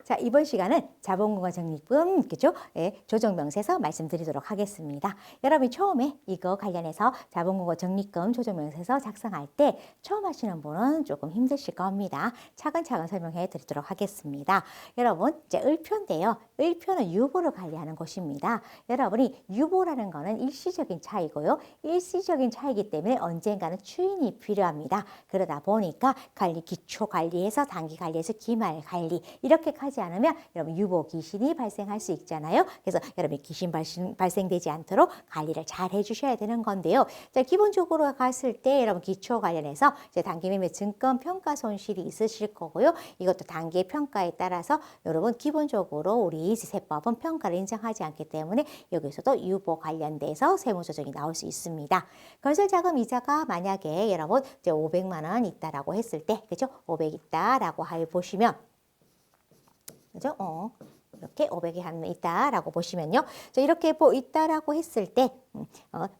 자, 이번 시간은 자본금과 적립금, 그죠? 예, 조정명세서 말씀드리도록 하겠습니다. 여러분이 처음에 이거 관련해서 자본금과 적립금 조정명세서 작성할 때 처음 하시는 분은 조금 힘드실 겁니다. 차근차근 설명해 드리도록 하겠습니다. 여러분, 이제 을표인데요. 을표는 유보를 관리하는 곳입니다. 여러분이 유보라는 거는 일시적인 차이고요. 일시적인 차이기 때문에 언젠가는 추인이 필요합니다. 그러다 보니까 기초 관리해서 단기 관리해서 기말 관리 이렇게 하지 않으면 여러분 유보 귀신이 발생할 수 있잖아요. 그래서 여러분이 귀신 발생되지 않도록 관리를 잘 해주셔야 되는 건데요. 자, 기본적으로 갔을 때 여러분 기초 관련해서 이제 단기 매매 증권 평가 손실이 있으실 거고요. 이것도 단기 평가에 따라서 여러분 기본적으로 우리 세법은 평가를 인정하지 않기 때문에 여기서도 유보 관련돼서 세무조정이 나올 수 있습니다. 건설자금 이자가 만약에 여러분 이제 500만 원 있다라고 했을 때, 그죠? 500 있다라고 보시면, 그죠? 이렇게 500이 한 있다라고 보시면요. 자, 이렇게 있다라고 했을 때,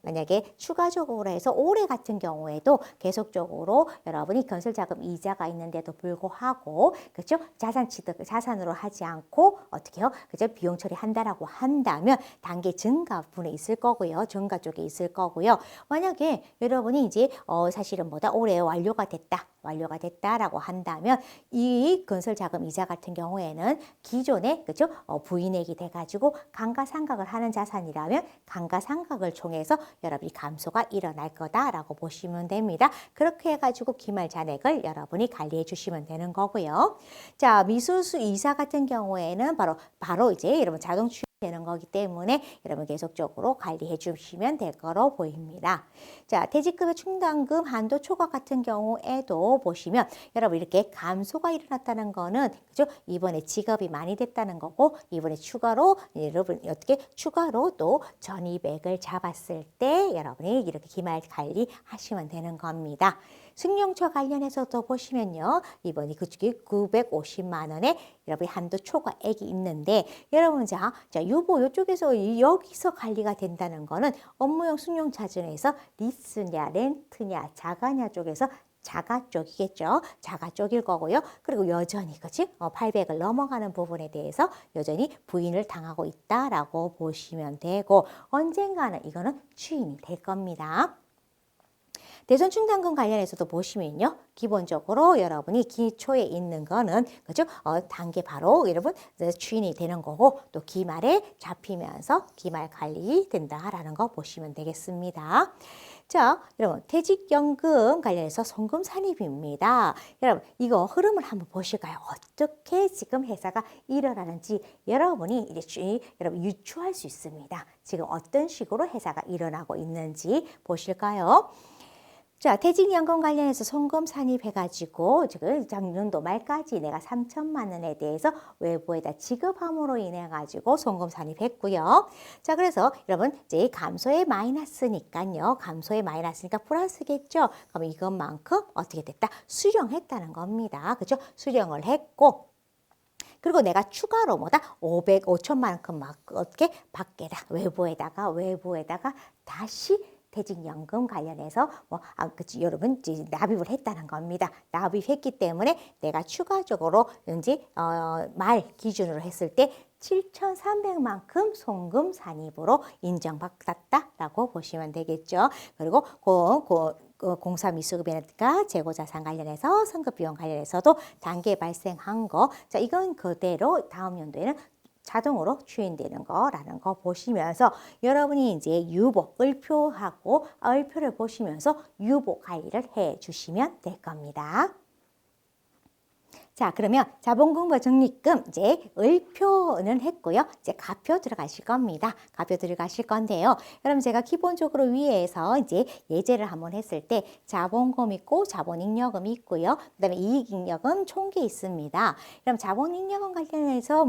만약에 추가적으로 해서 올해 같은 경우에도 계속적으로 여러분이 건설자금 이자가 있는데도 불구하고, 그죠? 자산 취득, 자산으로 하지 않고, 어떻게 해요? 그죠? 비용 처리한다라고 한다면 단계 증가분에 있을 거고요. 증가 쪽에 있을 거고요. 만약에 여러분이 이제, 사실은 올해 완료가 됐다라고 한다면 이 건설자금 이자 같은 경우에는 기존에, 그죠? 부인액이 돼가지고 감가상각을 하는 자산이라면 감가상각을 통해서 여러분이 감소가 일어날 거다라고 보시면 됩니다. 그렇게 해가지고 기말 잔액을 여러분이 관리해 주시면 되는 거고요. 자, 미수수 이사 같은 경우에는 바로 이제 여러분 자동 되는 거기 때문에 여러분 계속적으로 관리해 주시면 될 거로 보입니다. 자, 퇴직금의 충당금 한도 초과 같은 경우에도 보시면 여러분 이렇게 감소가 일어났다는 거는, 그죠? 이번에 지급이 많이 됐다는 거고, 이번에 추가로 여러분 어떻게 추가로 또 전입액을 잡았을 때 여러분이 이렇게 기말 관리 하시면 되는 겁니다. 승용차 관련해서도 보시면요. 이번이 그쪽이 950만 원에 여러분이 한도 초과액이 있는데, 여러분 자 유보 이쪽에서 여기서 관리가 된다는 거는 업무용 승용차 중에서 리스냐 렌트냐 자가냐 쪽에서 자가 쪽이겠죠. 자가 쪽일 거고요. 그리고 여전히, 그치? 800을 넘어가는 부분에 대해서 여전히 부인을 당하고 있다라고 보시면 되고, 언젠가는 이거는 추인이 될 겁니다. 대손 충당금 관련해서도 보시면요. 기본적으로 여러분이 기초에 있는 거는, 그죠? 단계 바로 여러분 추인이 되는 거고, 또 기말에 잡히면서 기말 관리 된다라는 거 보시면 되겠습니다. 자, 여러분 퇴직연금 관련해서 송금 산입입니다. 여러분 이거 흐름을 한번 보실까요? 어떻게 지금 회사가 일어나는지 여러분이 이제 여러분 유추할 수 있습니다. 지금 어떤 식으로 회사가 일어나고 있는지 보실까요? 자, 퇴직연금 관련해서 송금 산입해가지고 지금 작년도 말까지 내가 3천만 원에 대해서 외부에다 지급함으로 인해가지고 송금 산입했고요. 자, 그래서 여러분 이제 감소의 마이너스니까요. 감소의 마이너스니까 플러스겠죠. 그럼 이것만큼 어떻게 됐다? 수령했다는 겁니다. 그죠? 수령을 했고, 그리고 내가 추가로 5천만 원큼 막 어떻게 밖에다 외부에다가 다시 퇴직연금 관련해서 그치, 여러분 이제 납입을 했다는 겁니다. 납입했기 때문에 내가 추가적으로 이제 말 기준으로 했을 때 7,300만큼 송금 산입으로 인정받았다라고 보시면 되겠죠. 그리고 공사 미수급이나 재고자산 관련해서 선급비용 관련해서도 단계 발생한 거. 자, 이건 그대로 다음 연도에는 자동으로 추인되는 거라는 거 보시면서 여러분이 이제 유보, 을표를 보시면서 유보 관리를 해 주시면 될 겁니다. 자, 그러면 자본금과 적립금 이제 을표는 했고요. 이제 가표 들어가실 겁니다. 가표 들어가실 건데요. 여러분 제가 기본적으로 위에서 이제 예제를 한번 했을 때 자본금 있고 자본잉여금이 있고요. 그다음에 이익잉여금 총계 있습니다. 그럼 자본잉여금 관련해서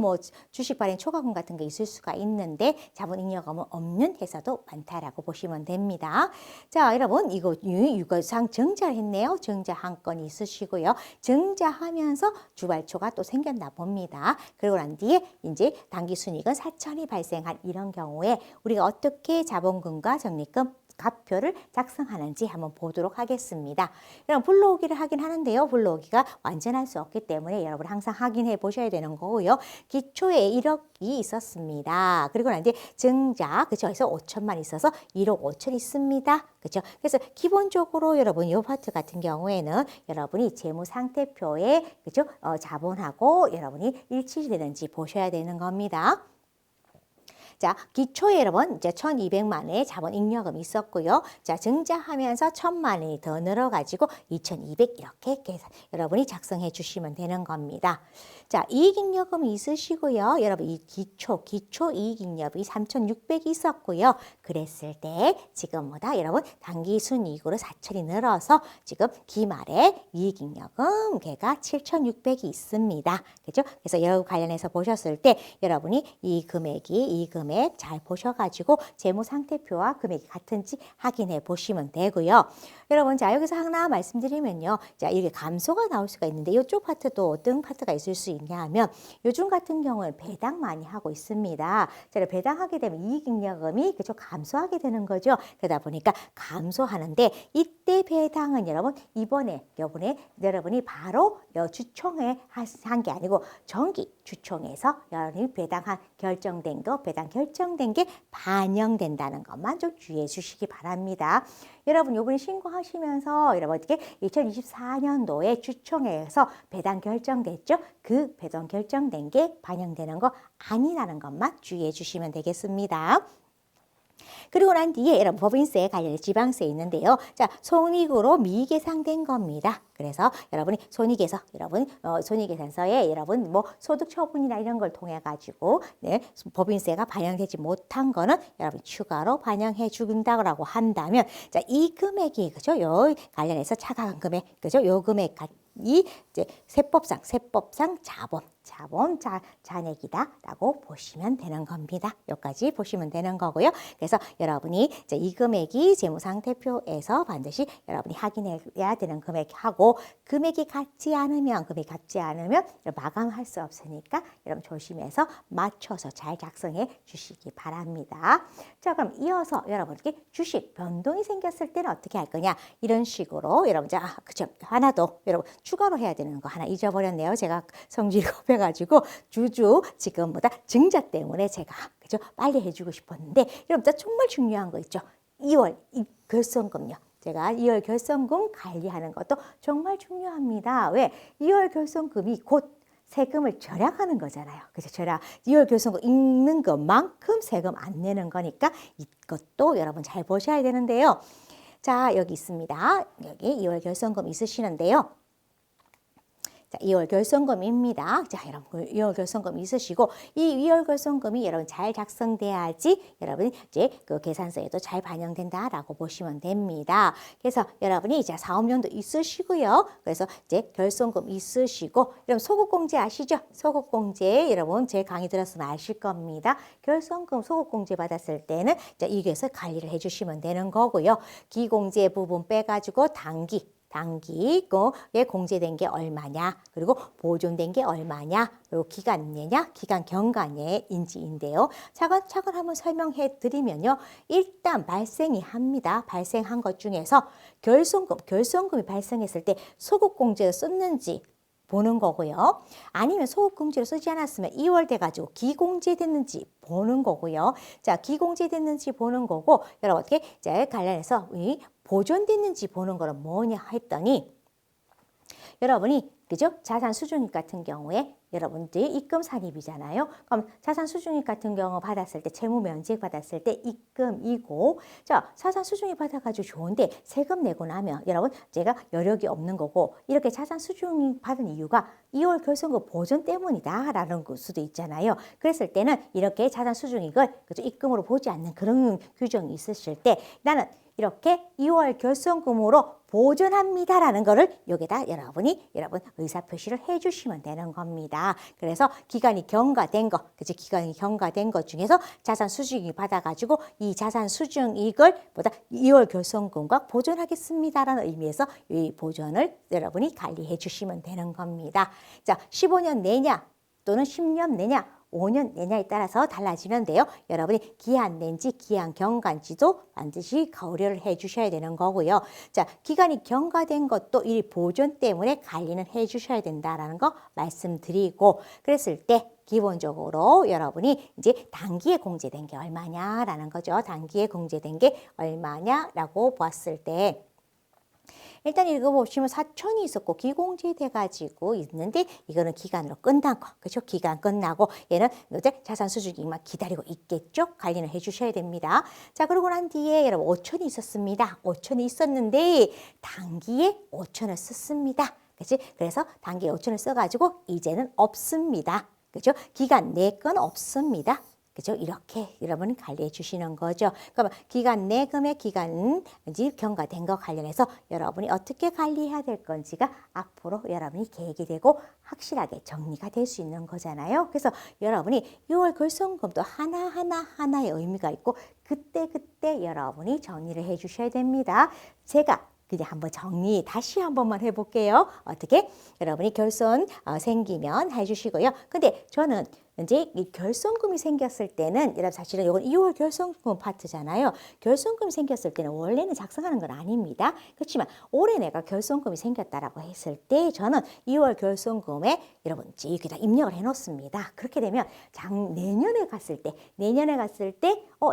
주식 발행 초과금 같은 게 있을 수가 있는데 자본잉여금은 없는 회사도 많다라고 보시면 됩니다. 자, 여러분 이거 유가상 증자를 했네요. 증자 한 건 있으시고요. 증자하면서 주발초가 또 생겼나 봅니다. 그리고 난 뒤에 이제 단기순이익은 사천이 발생한 이런 경우에 우리가 어떻게 자본금과 적립금 가표를 작성하는지 한번 보도록 하겠습니다. 여러분 불러오기를 하긴 하는데요. 불러오기가 완전할 수 없기 때문에 여러분 항상 확인해 보셔야 되는 거고요. 기초에 1억이 있었습니다. 그리고 난 이제 증자, 그쵸? 그래서 5천만 있어서 1억 5천 있습니다. 그쵸? 그래서 기본적으로 여러분 이 파트 같은 경우에는 여러분이 재무상태표에 그쵸? 자본하고 여러분이 일치되는지 보셔야 되는 겁니다. 자, 기초에 여러분 이제 1,200만의 자본 잉여금이 있었고요. 자, 증자하면서 1,000만이 더 늘어가지고 2,200 이렇게 계산 여러분이 작성해 주시면 되는 겁니다. 자, 이익잉여금이 있으시고요. 여러분 이 기초 이익잉여금이 3,600이 있었고요. 그랬을 때 지금보다 여러분 당기순이익으로 4천이 늘어서 지금 기말에 이익잉여금 걔가 7,600이 있습니다. 그죠? 그래서 여기 관련해서 보셨을 때 여러분이 이 금액 잘 보셔가지고 재무상태표와 금액이 같은지 확인해 보시면 되고요. 여러분 자 여기서 하나 말씀드리면요. 자 이게 감소가 나올 수가 있는데 이쪽 파트도 어떤 파트가 있을 수 있냐 하면 요즘 같은 경우는 배당 많이 하고 있습니다. 자 배당하게 되면 이익잉여금이 그죠 감소하게 되는 거죠. 그러다 보니까 감소하는데 이때 배당은 여러분 이번에 여러분이 바로 주총에 한 게 아니고 정기 주총에서 여러분이 배당 결정된 게 반영된다는 것만 좀 주의해 주시기 바랍니다. 여러분 요번에 신고하시면서 여러분 어떻게 2024년도에 주총회에서 배당 결정됐죠? 그 배당 결정된 게 반영되는 거 아니라는 것만 주의해 주시면 되겠습니다. 그리고 난 뒤에 여러분 법인세 관련해 지방세 있는데요. 자, 손익으로 미계상된 겁니다. 그래서 여러분이 손익계산서에 여러분 뭐 소득 처분이나 이런 걸 통해 가지고 법인세가 반영되지 못한 거는 여러분 추가로 반영해 준다고 한다면 자, 이 금액이 그죠? 요 관련해서 차가운 금액 그죠? 요 금액 이 이제 세법상 잔액이다라고 보시면 되는 겁니다. 여기까지 보시면 되는 거고요. 그래서 여러분이 이제 이 금액이 재무상태표에서 반드시 여러분이 확인해야 되는 금액하고 금액이 같지 않으면 마감할 수 없으니까 여러분 조심해서 맞춰서 잘 작성해 주시기 바랍니다. 자, 그럼 이어서 여러분께 주식 변동이 생겼을 때는 어떻게 할 거냐? 이런 식으로 여러분 그죠? 하나 더 여러분 추가로 해야 되는 거 하나 잊어버렸네요. 제가 성질이 급해가지고 주주 지금보다 증자 때문에 제가 그죠? 빨리 해주고 싶었는데 여러분 정말 중요한 거 있죠? 2월 결손금요. 제가 2월 결손금 관리하는 것도 정말 중요합니다. 왜? 2월 결손금이 곧 세금을 절약하는 거잖아요. 그죠? 2월 결손금 있는 것만큼 세금 안 내는 거니까 이것도 여러분 잘 보셔야 되는데요. 자, 여기 있습니다. 여기 2월 결손금 있으시는데요. 자, 2월 결손금입니다. 자, 여러분 2월 결손금 있으시고 이 2월 결손금이 여러분 잘 작성돼야지 여러분이 이제 그 계산서에도 잘 반영된다라고 보시면 됩니다. 그래서 여러분이 이제 사업연도 있으시고요. 그래서 이제 결손금 있으시고 여러분 소급공제 아시죠? 소급공제 여러분 제 강의 들었으면 아실 겁니다. 결손금 소급공제 받았을 때는 이제 이게서 관리를 해주시면 되는 거고요. 기공제 부분 빼가지고 단기에 공제된 게 얼마냐, 그리고 보존된 게 얼마냐, 그리고 기간내냐, 기간 경과내인지인데요. 차근차근 한번 설명해 드리면요. 일단 발생이 합니다. 발생한 것 중에서 결손금이 발생했을 때 소급공제를 썼는지 보는 거고요. 아니면 소급공제를 쓰지 않았으면 2월 돼가지고 기공제됐는지 보는 거고요. 자, 기공제됐는지 보는 거고, 여러분 어떻게 이제 관련해서 보존됐는지 보는 거는 뭐냐 했더니 여러분이 그죠? 자산 수중익 같은 경우에 여러분들이 입금 산입이잖아요. 그럼 자산 수중익 같은 경우 받았을 때 채무 면책 받았을 때 입금이고 자 자산 수중익 받아가지고 좋은데 세금 내고 나면 여러분 제가 여력이 없는 거고 이렇게 자산 수중익 받은 이유가 2월 결손금 보존 때문이다 라는 수도 있잖아요. 그랬을 때는 이렇게 자산 수중익을 그죠? 입금으로 보지 않는 그런 규정이 있으실 때 나는 이렇게 2월 결손금으로 보존합니다라는 거를 여기다 여러분 의사표시를 해주시면 되는 겁니다. 그래서 기간이 경과된 거, 그치? 기간이 경과된 것 중에서 자산 수중익 받아가지고 이 자산 수중익을 2월 결손금과 보존하겠습니다라는 의미에서 이 보존을 여러분이 관리해 주시면 되는 겁니다. 자, 15년 내냐? 또는 10년 내냐, 5년 내냐에 따라서 달라지는데요. 여러분이 기한내인지 기한경과인지도 반드시 고려를 해주셔야 되는 거고요. 자, 기간이 경과된 것도 이 보존 때문에 관리는 해주셔야 된다라는 거 말씀드리고, 그랬을 때 기본적으로 여러분이 이제 단기에 공제된 게 얼마냐라는 거죠. 단기에 공제된 게 얼마냐라고 보았을 때 일단 읽어보시면 사촌이 있었고 기공제돼가지고 있는데 이거는 기간으로 끝난 거. 그렇죠? 기간 끝나고 얘는 이제 자산 수준이만 기다리고 있겠죠? 관리는 해주셔야 됩니다. 자, 그러고 난 뒤에 여러분 5천이 있었습니다. 5천이 있었는데 단기에 5천을 썼습니다. 그렇지? 그래서 단기에 5천을 써가지고 이제는 없습니다. 그렇죠? 기간 내 건 없습니다. 그죠? 이렇게 여러분 관리해 주시는 거죠. 그러면 기간 내금의 기간인지 경과된 거 관련해서 여러분이 어떻게 관리해야 될 건지가 앞으로 여러분이 계획이 되고 확실하게 정리가 될 수 있는 거잖아요. 그래서 여러분이 6월 결손금도 하나의 의미가 있고 그때 여러분이 정리를 해 주셔야 됩니다. 제가 그냥 한번 정리 다시 한 번만 해볼게요. 어떻게? 여러분이 결손 생기면 해주시고요. 근데 저는 이제 이 결손금이 생겼을 때는 여러분 사실은 이건 2월 결손금 파트잖아요. 결손금이 생겼을 때는 원래는 작성하는 건 아닙니다. 그렇지만 올해 내가 결손금이 생겼다라고 했을 때 저는 2월 결손금에 여러분 여기다 입력을 해놓습니다. 그렇게 되면 내년에 갔을 때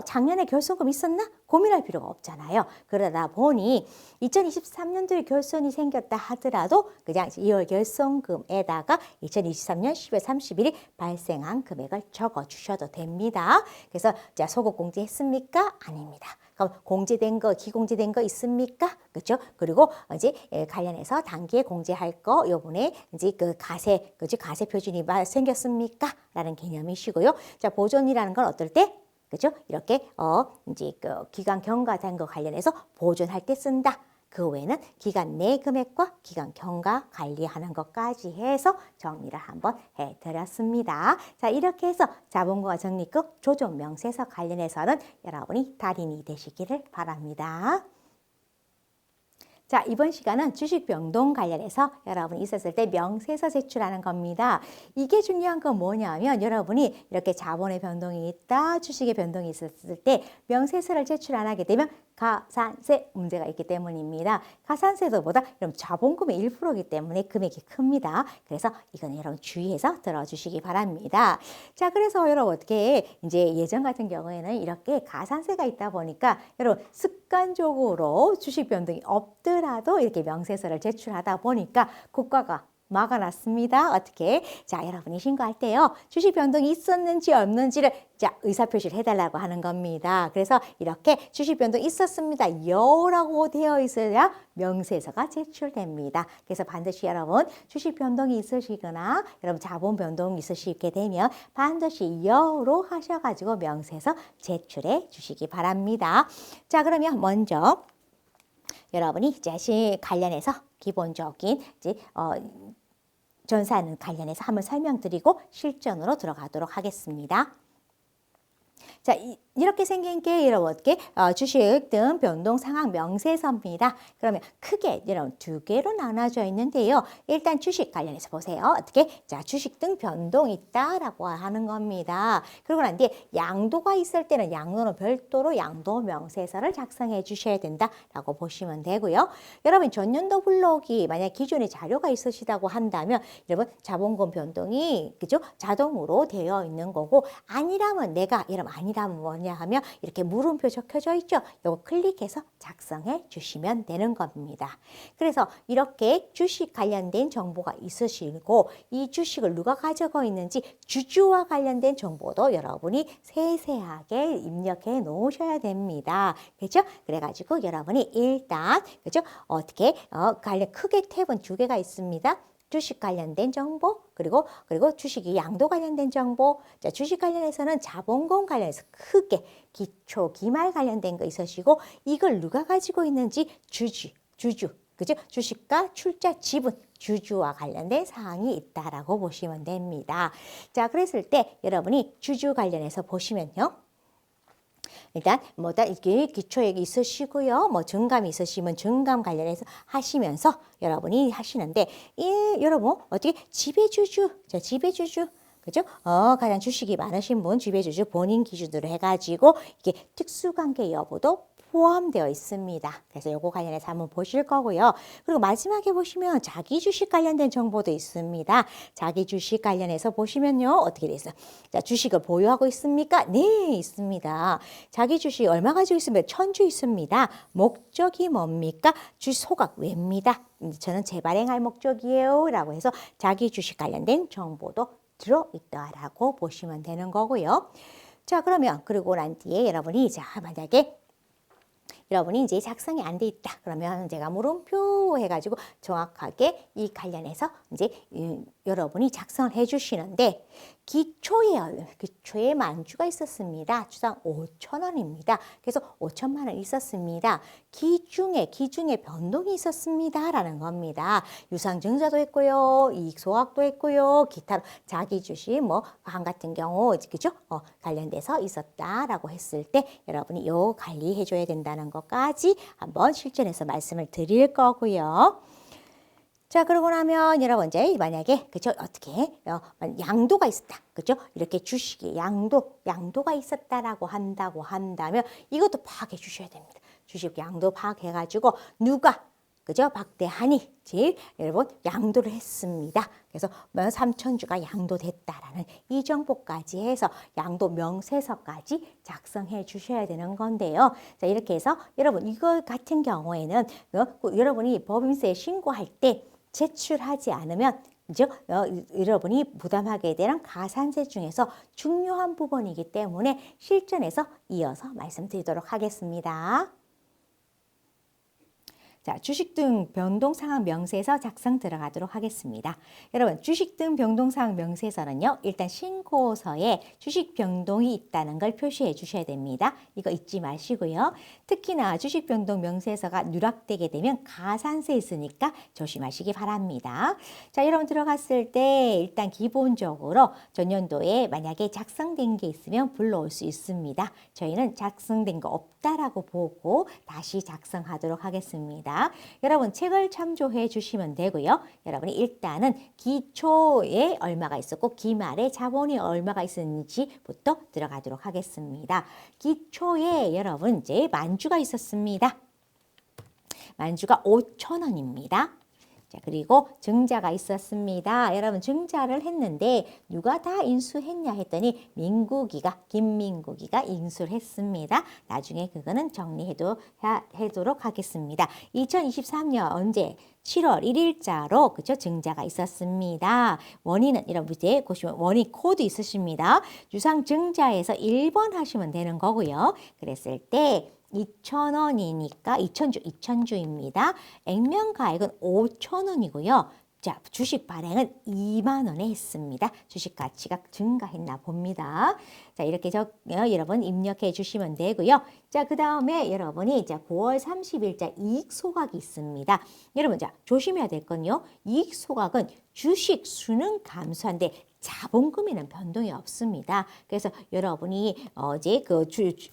작년에 결손금 있었나? 고민할 필요가 없잖아요. 그러다 보니 2023년도에 결손이 생겼다 하더라도 그냥 2월 결손금에다가 2023년 10월 30일이 발생한 금액을 적어주셔도 됩니다. 그래서 자, 소급 공제했습니까? 아닙니다. 그럼 공제된 거, 기공제된 거 있습니까? 그렇죠? 그리고 이제 관련해서 단기에 공제할 거 요번에 이제 그 가세, 그죠? 가세 표준이 생겼습니까? 라는 개념이시고요. 자, 보존이라는 건 어떨 때? 그죠? 이렇게 이제 그 기간 경과된 거 관련해서 보존할 때 쓴다. 그 외에는 기간 내 금액과 기간 경과 관리하는 것까지 해서 정리를 한번 해드렸습니다. 자, 이렇게 해서 자본금과 적립금 조정 명세서 관련해서는 여러분이 달인이 되시기를 바랍니다. 자, 이번 시간은 주식 변동 관련해서 여러분이 있었을 때 명세서 제출하는 겁니다. 이게 중요한 건 뭐냐면 여러분이 이렇게 자본의 변동이 있다, 주식의 변동이 있었을 때 명세서를 제출 안 하게 되면 가산세 문제가 있기 때문입니다. 가산세도보다 여러분 자본금의 1%이기 때문에 금액이 큽니다. 그래서 이건 여러분 주의해서 들어주시기 바랍니다. 자, 그래서 여러분 어떻게 이제 예전 같은 경우에는 이렇게 가산세가 있다 보니까 여러분 습관적으로 주식 변동이 없더라도 이렇게 명세서를 제출하다 보니까 국가가 막아놨습니다. 어떻게? 자, 여러분이 신고할 때요. 주식 변동이 있었는지 없는지를 자, 의사표시를 해달라고 하는 겁니다. 그래서 이렇게 주식 변동이 있었습니다. 여라고 되어 있어야 명세서가 제출됩니다. 그래서 반드시 여러분 주식 변동이 있으시거나 여러분 자본 변동이 있으시게 되면 반드시 여로 하셔가지고 명세서 제출해 주시기 바랍니다. 자, 그러면 먼저 여러분이 자신 관련해서 기본적인 이제 전산 관련해서 한번 설명드리고 실전으로 들어가도록 하겠습니다. 자, 이렇게 생긴 게 여러분 어떻게 주식 등 변동 상황 명세서입니다. 그러면 크게 여러분 두 개로 나눠져 있는데요. 일단 주식 관련해서 보세요. 어떻게? 자, 주식 등 변동이 있다라고 하는 겁니다. 그리고 난 뒤에 양도가 있을 때는 양도는 별도로 양도 명세서를 작성해 주셔야 된다라고 보시면 되고요. 여러분 전년도 블록이 만약 기존에 자료가 있으시다고 한다면 여러분 자본금 변동이 그죠? 자동으로 되어 있는 거고 아니라면 내가 여러분 아니라면 뭐냐 하면 이렇게 물음표 적혀져 있죠. 이거 클릭해서 작성해 주시면 되는 겁니다. 그래서 이렇게 주식 관련된 정보가 있으시고 이 주식을 누가 가지고 있는지 주주와 관련된 정보도 여러분이 세세하게 입력해 놓으셔야 됩니다. 그렇죠? 그래가지고 여러분이 일단 그렇죠? 어떻게 관련 크게 탭은 두 개가 있습니다. 주식 관련된 정보 그리고 주식이 양도 관련된 정보. 자, 주식 관련해서는 자본금 관련해서 크게 기초 기말 관련된 거 있으시고 이걸 누가 가지고 있는지 주주 그죠? 주식과 출자 지분 주주와 관련된 사항이 있다라고 보시면 됩니다. 자, 그랬을 때 여러분이 주주 관련해서 보시면요. 일단 뭐다 이게 기초액이 있으시고요. 뭐 증감이 있으시면 증감 관련해서 하시면서 여러분이 하시는데 여러분 어떻게 지배주주 자 지배주주 그죠? 가장 주식이 많으신 분, 지배주주 본인 기준으로 해가지고 이게 특수관계 여부도 포함되어 있습니다. 그래서 요거 관련해서 한번 보실 거고요. 그리고 마지막에 보시면 자기 주식 관련된 정보도 있습니다. 자기 주식 관련해서 보시면요. 어떻게 돼 있어요? 자, 주식을 보유하고 있습니까? 네, 있습니다. 자기 주식 얼마 가지고 있습니까? 1000주 있습니다. 목적이 뭡니까? 주식 소각 외입니다. 저는 재발행할 목적이에요. 라고 해서 자기 주식 관련된 정보도 들어있다라고 보시면 되는 거고요. 자, 그러면 그리고 난 뒤에 여러분이 자, 만약에 여러분이 이제 작성이 안 돼 있다. 그러면 제가 물음표 해가지고 정확하게 이 관련해서 이제 여러분이 작성을 해주시는데 기초에 만주가 있었습니다. 주당 5,000원입니다. 그래서 5천만 원 있었습니다. 기중에 변동이 있었습니다. 라는 겁니다. 유상증자도 했고요. 이익소각도 했고요. 기타 자기 주식 한 같은 경우 그죠? 관련돼서 있었다라고 했을 때 여러분이 요 관리해 줘야 된다는 것까지 한번 실전에서 말씀을 드릴 거고요. 자, 그러고 나면 여러분 이제 만약에 그죠? 어떻게 양도가 있었다. 그죠? 이렇게 주식이 양도가 있었다라고 한다면 이것도 파악해 주셔야 됩니다. 주식 양도 파악해 가지고 누가 그죠? 박대한이 여러분 양도를 했습니다. 그래서 3,000주가 양도됐다라는 이 정보까지 해서 양도 명세서까지 작성해 주셔야 되는 건데요. 자, 이렇게 해서 여러분 이거 같은 경우에는 여러분이 법인세에 신고할 때 제출하지 않으면 그죠? 여러분이 부담하게 되는 가산세 중에서 중요한 부분이기 때문에 실전에서 이어서 말씀드리도록 하겠습니다. 자, 주식 등 변동상황 명세서 작성 들어가도록 하겠습니다. 여러분, 주식 등 변동상황 명세서는요, 일단 신고서에 주식 변동이 있다는 걸 표시해 주셔야 됩니다. 이거 잊지 마시고요. 특히나 주식 변동 명세서가 누락되게 되면 가산세 있으니까 조심하시기 바랍니다. 자, 여러분 들어갔을 때 일단 기본적으로 전년도에 만약에 작성된 게 있으면 불러올 수 있습니다. 저희는 작성된 거 없다라고 보고 다시 작성하도록 하겠습니다. 여러분 책을 참조해 주시면 되고요. 여러분이 일단은 기초에 얼마가 있었고 기말에 자본이 얼마가 있었는지부터 들어가도록 하겠습니다. 기초에 여러분 이제 만주가 있었습니다. 만주가 5,000원입니다. 자, 그리고 증자가 있었습니다. 여러분 증자를 했는데 누가 다 인수했냐 했더니 김민국이가 인수를 했습니다. 나중에 그거는 정리해도록 하겠습니다. 2023년 언제? 7월 1일자로 그죠? 증자가 있었습니다. 원인은 여러분 밑에 보시면 원인 코드 있으십니다. 유상 증자에서 1번 하시면 되는 거고요. 그랬을 때 2,000원이니까 2,000주입니다. 액면가액은 5,000원이고요. 자, 주식 발행은 2만 원에 했습니다. 주식 가치가 증가했나 봅니다. 자, 이렇게 여러분 입력해 주시면 되고요. 자, 그 다음에 여러분이 자, 9월 30일자 이익 소각이 있습니다. 여러분, 자, 조심해야 될 건요. 이익 소각은 주식 수는 감소한데 자본금에는 변동이 없습니다. 그래서 여러분이 어제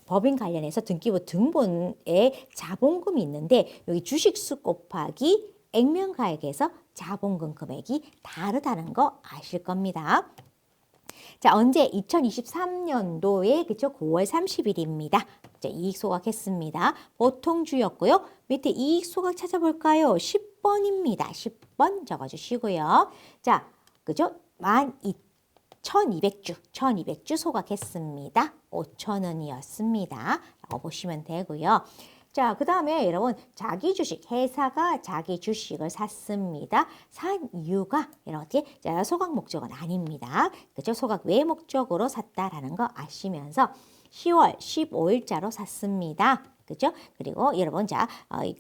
법인 관련해서 등기부 등본에 자본금이 있는데 여기 주식수 곱하기 액면가액에서 자본금 금액이 다르다는 거 아실 겁니다. 자, 언제? 2023년도에 그쵸? 9월 30일입니다. 자, 이익 소각했습니다. 보통주였고요. 밑에 이익 소각 찾아볼까요? 10번입니다. 10번 적어주시고요. 자, 그죠? 1200주 소각했습니다. 5,000원이었습니다. 라고 보시면 되고요. 자, 그 다음에 여러분 자기 주식, 회사가 자기 주식을 샀습니다. 산 이유가 이렇게 소각 목적은 아닙니다. 그죠? 소각 외 목적으로 샀다라는 거 아시면서 10월 15일자로 샀습니다. 그죠? 그리고 여러분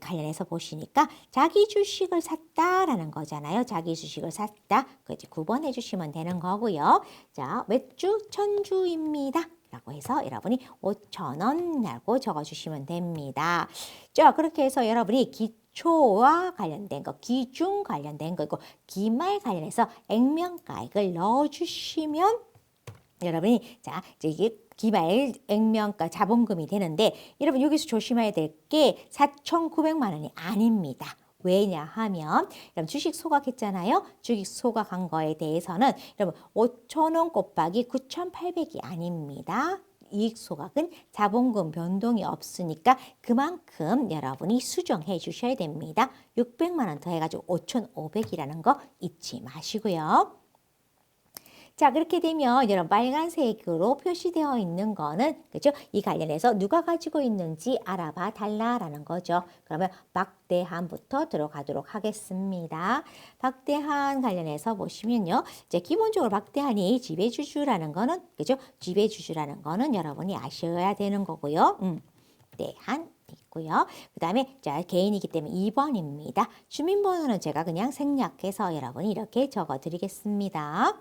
관련해서 보시니까 자기 주식을 샀다라는 거잖아요. 자기 주식을 샀다. 그지 9번 해주시면 되는 거고요. 자, 몇 주? 1000주입니다. 라고 해서 여러분이 5,000원이라고 적어주시면 됩니다. 자, 그렇게 해서 여러분이 기초와 관련된 거, 기중 관련된 거, 기말 관련해서 액면가액을 넣어주시면 여러분이 이게 기말 액면가 자본금이 되는데 여러분 여기서 조심해야 될 게 4,900만 원이 아닙니다. 왜냐하면 여러분 주식 소각했잖아요. 주식 소각한 거에 대해서는 여러분 5,000원 곱하기 9,800이 아닙니다. 이익 소각은 자본금 변동이 없으니까 그만큼 여러분이 수정해 주셔야 됩니다. 600만 원 더해가지고 5,500이라는 거 잊지 마시고요. 자, 그렇게 되면 여러분 빨간색으로 표시되어 있는 거는 그죠? 이 관련해서 누가 가지고 있는지 알아봐 달라라는 거죠. 그러면 박대한부터 들어가도록 하겠습니다. 박대한 관련해서 보시면요. 이제 기본적으로 박대한이 지배주주라는 거는 그죠? 지배주주라는 거는 여러분이 아셔야 되는 거고요. 대한 있고요. 그 다음에 자 개인이기 때문에 2번입니다. 주민번호는 제가 그냥 생략해서 여러분이 이렇게 적어 드리겠습니다.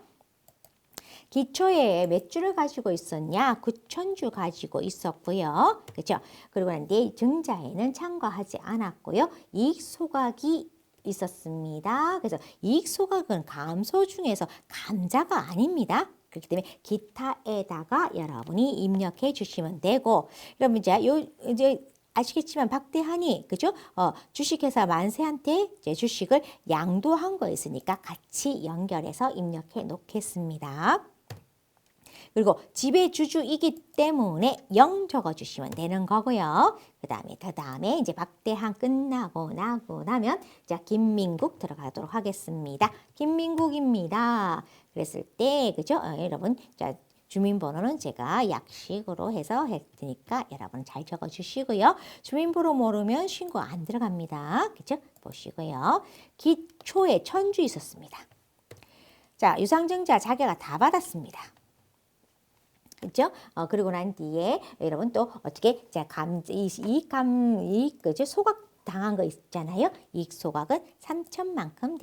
기초에 몇 주를 가지고 있었냐? 9,000주 가지고 있었고요. 그렇죠? 그리고 난데 증자에는 참가하지 않았고요. 이익 소각이 있었습니다. 그래서 이익 소각은 감소 중에서 감자가 아닙니다. 그렇기 때문에 기타에다가 여러분이 입력해 주시면 되고, 그러면 이제 아시겠지만 박대한이 그죠? 주식회사 만세한테 이제 주식을 양도한 거였으니까 같이 연결해서 입력해 놓겠습니다. 그리고 지배주주이기 때문에 0 적어주시면 되는 거고요. 그 다음에 이제 박대한 끝나고 나면 자 김민국 들어가도록 하겠습니다. 김민국입니다. 그랬을 때 그죠? 여러분 자 주민번호는 제가 약식으로 해서 했으니까 여러분 잘 적어주시고요. 주민번호 모르면 신고 안 들어갑니다. 그죠? 보시고요. 기초에 1,000주 있었습니다. 자 유상증자 자기가 다 받았습니다. 그죠? 그리고 난 뒤에 여러분 또 어떻게 자 이익 그죠? 소각 당한 거 있잖아요. 이익 소각은 300만큼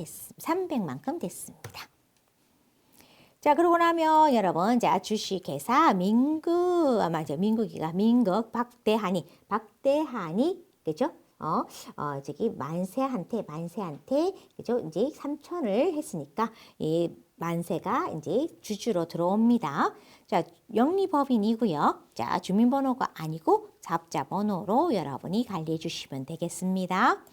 됐습니다. 자 그러고 나면 여러분 자 주식회사 민국 박대한이 그죠? 저기 만세한테 그죠? 이제 3,000을 했으니까 이 만세가 이제 주주로 들어옵니다. 자, 영리법인이고요. 자, 주민번호가 아니고 사업자 번호로 여러분이 관리해 주시면 되겠습니다.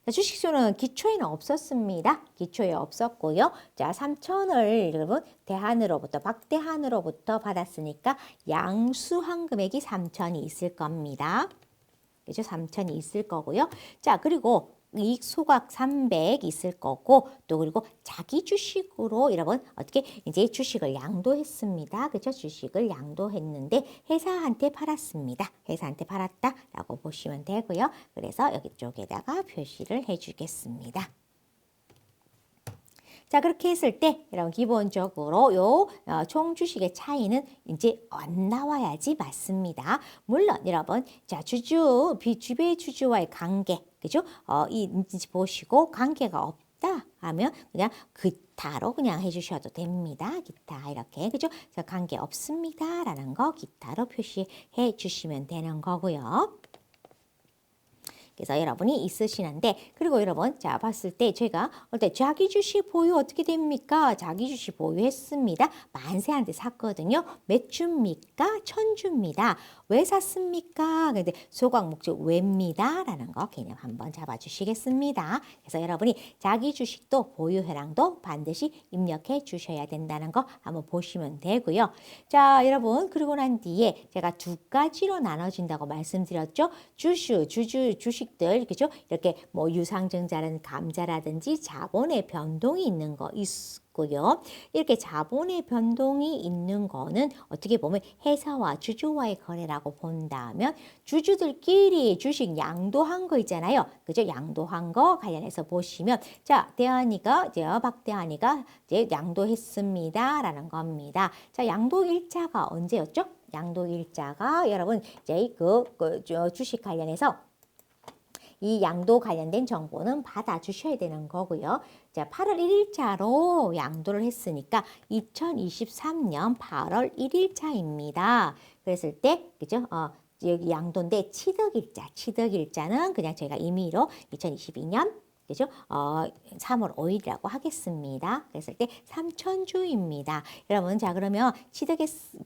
자, 주식수는 기초에는 없었습니다. 기초에 없었고요. 자, 3,000을 여러분 박대한으로부터 받았으니까 양수한 금액이 3,000이 있을 겁니다. 그죠? 3,000이 있을 거고요. 자, 그리고 이익 소각 300 있을 거고 또 그리고 자기 주식으로 여러분 어떻게 이제 주식을 양도했습니다. 그죠? 주식을 양도했는데 회사한테 팔았습니다. 회사한테 팔았다라고 보시면 되고요. 그래서 여기 쪽에다가 표시를 해주겠습니다. 자 그렇게 했을 때 여러분 기본적으로 요 총 주식의 차이는 이제 안 나와야지 맞습니다. 물론 여러분 자 지배 주주와의 관계 그죠? 이인지 보시고 관계가 없다 하면 그냥 기타로 그냥 해주셔도 됩니다. 기타 이렇게 그죠? 관계 없습니다라는 거 기타로 표시해 주시면 되는 거고요. 그래서 여러분이 있으시는데 그리고 여러분 자 봤을 때 제가 자기 주식 보유 어떻게 됩니까? 자기 주식 보유했습니다. 만세한테 샀거든요. 몇 주입니까? 1,000주입니다. 왜 샀습니까? 근데 소각 목적 왜입니다. 라는 거 개념 한번 잡아주시겠습니다. 그래서 여러분이 자기 주식도 보유회랑도 반드시 입력해 주셔야 된다는 거 한번 보시면 되고요. 자 여러분 그리고 난 뒤에 제가 두 가지로 나눠진다고 말씀드렸죠. 주식들 그죠? 이렇게 뭐 유상증자는 감자라든지 자본의 변동이 있는 거 있고요. 이렇게 자본의 변동이 있는 거는 어떻게 보면 회사와 주주와의 거래라고 본다면 주주들끼리 주식 양도한 거 있잖아요. 그죠? 양도한 거 관련해서 보시면 자 박대한이가 이제 양도했습니다라는 겁니다. 자 양도 일자가 언제였죠? 양도 일자가 여러분 이제 주식 관련해서 이 양도 관련된 정보는 받아주셔야 되는 거고요. 자, 8월 1일자로 양도를 했으니까 2023년 8월 1일자입니다. 그랬을 때, 그죠? 여기 양도인데 취득일자는 그냥 저희가 임의로 2022년 그죠? 3월 5일이라고 하겠습니다. 그랬을 때 3,000주입니다. 여러분, 자, 그러면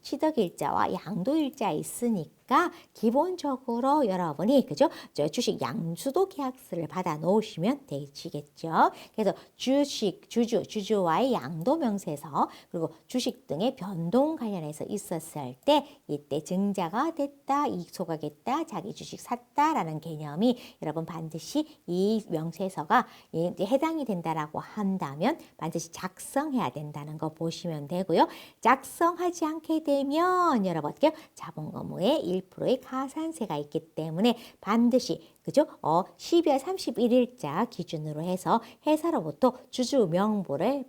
취득일자와 양도일자 있으니까 되니까 기본적으로 여러분이 그죠? 저 주식 양수도 계약서를 받아 놓으시면 되시겠죠. 그래서 주주와의 양도 명세서 그리고 주식 등의 변동 관련해서 있었을 때 이때 증자가 됐다, 이익 소각했다, 자기 주식 샀다라는 개념이 여러분 반드시 이 명세서가 해당이 된다라고 한다면 반드시 작성해야 된다는 거 보시면 되고요. 작성하지 않게 되면 여러분 어떻게 자본 의무에 1%의 가산세가 있기 때문에 반드시 그죠? 12월 31일자 기준으로 해서 회사로부터 주주 명부를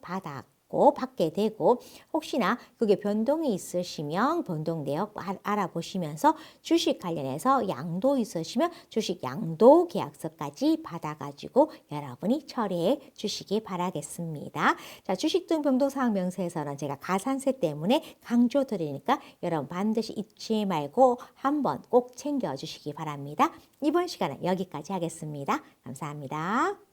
받게 되고 혹시나 그게 변동이 있으시면 변동 내역 알아보시면서 주식 관련해서 양도 있으시면 주식 양도 계약서까지 받아가지고 여러분이 처리해 주시기 바라겠습니다. 자, 주식 등 변동사항 명세서는 제가 가산세 때문에 강조드리니까 여러분 반드시 잊지 말고 한번 꼭 챙겨주시기 바랍니다. 이번 시간은 여기까지 하겠습니다. 감사합니다.